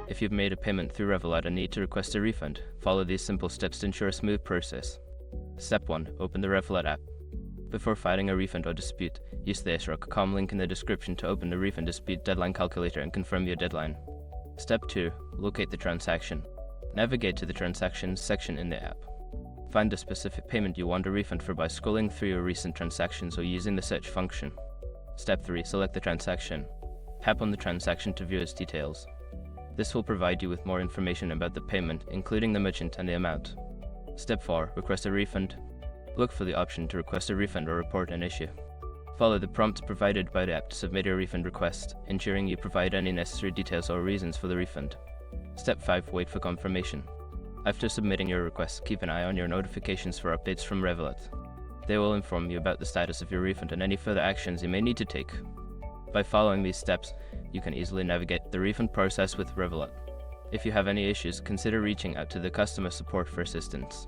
If you've made a payment through Revolut and need to request a refund, follow these simple steps to ensure a smooth process. Step 1. Open the Revolut app. Before filing a refund or dispute, use the /com link in the description to open the refund dispute deadline calculator and confirm your deadline. Step 2. Locate the transaction. Navigate to the Transactions section in the app. Find the specific payment you want a refund for by scrolling through your recent transactions or using the search function. Step 3. Select the transaction. Tap on the transaction to view its details. This will provide you with more information about the payment, including the merchant and the amount. Step 4. Request a refund. Look for the option to request a refund or report an issue. Follow the prompts provided by the app to submit your refund request, ensuring you provide any necessary details or reasons for the refund. Step 5. Wait for confirmation. After submitting your request, keep an eye on your notifications for updates from Revolut. They will inform you about the status of your refund and any further actions you may need to take. By following these steps, you can easily navigate the refund process with Revolut. If you have any issues, consider reaching out to the customer support for assistance.